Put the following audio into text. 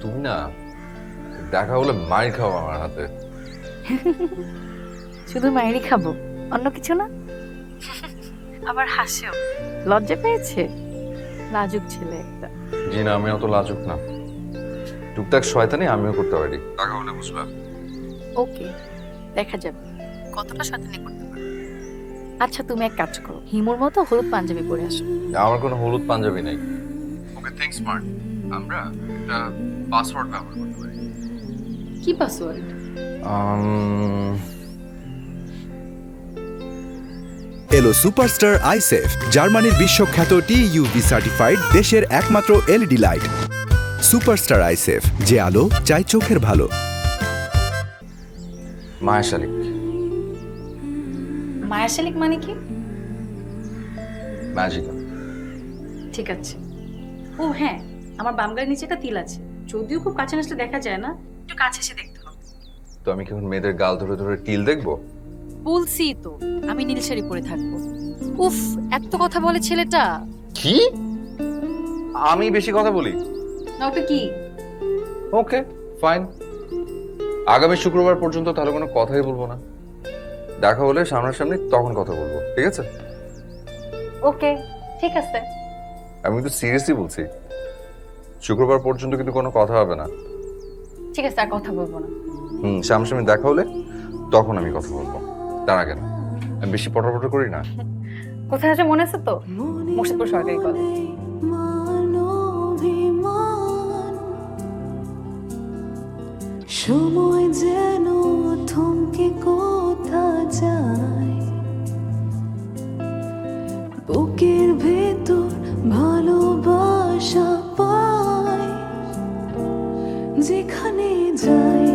তুমি না দেখা হলে মাইর খাও আমার হাতে। শুধু মায়েরই খাবো, অন্য কিছু না? আবার হাসেও, লজ্জা পেয়েছে? লাজুক ছেলে একটা। জি না, আমি অত লাজুক না। টুকটাক শয়তানি আমিও করতে পারি, দেখা হলে বুঝবা। ওকে, দেখা যাবে কতটা শয়তানি করতে পারো। আচ্ছা তুমি এক কাজ করো, হিমুর মতো হলুদ পাঞ্জাবি পরে আসো। আমার কোনো হলুদ পাঞ্জাবি নাই। ওকে থিংক স্মার্ট, আমরা একটা পাসওয়ার্ড ব্যবহার করতে পারি। কি পাসওয়ার্ড? এলো সুপারস্টার আইসেফ, জার্মানির বিশ্বখ্যাত টিইউভি সার্টিফাইড দেশের একমাত্র এলইডি লাইট। সুপারস্টার আইসেফ, যে আলো চাই চোখের ভালো। মায়া শালিক। মায়া শালিক মানে কি? ম্যাজিক্যাল। ঠিক আছে। ও হ্যাঁ, আমার বাম গায়ের নিচে একটা তিল আছে, যদিও খুব কাছে আসলে দেখা যায় না, একটু কাছে এসে দেখতে হবে। তো আমি কি এখন মেয়েদের গাল ধরে ধরে টিল দেখবো? বলছি তো আমি নীল শাড়ি পরে থাকবো। উফ, এত কথা বলে ছেলেটা। কি? আমি বেশি কথা বলি? না ওটা কি? ওকে ফাইন, আগামী শুক্রবার পর্যন্ত তাহলে কোনো কথাই বলবো না। দেখা হলে সামনাসামনি তখন কথা বলবো, ঠিক আছে? ওকে ঠিক আছে। আমি কিন্তু সিরিয়াসলি বলছি, শুক্রবার পর্যন্ত কিন্তু কোনো কথা হবে না। ঠিক আছে, আর কথা বলবো না। সামনাসামনি দেখা হলে তখন আমি কথা বলবো, তার আগে না। আমি বেশি পটাপটা করি না। কোথায় আছে মনে আছে তো? মুর্শিদপুর সরকারি কলেজ। সময় যেন থমকে কোথা যায়, বুকের ভেতর ভালোবাসা পায়, যেখানে যাই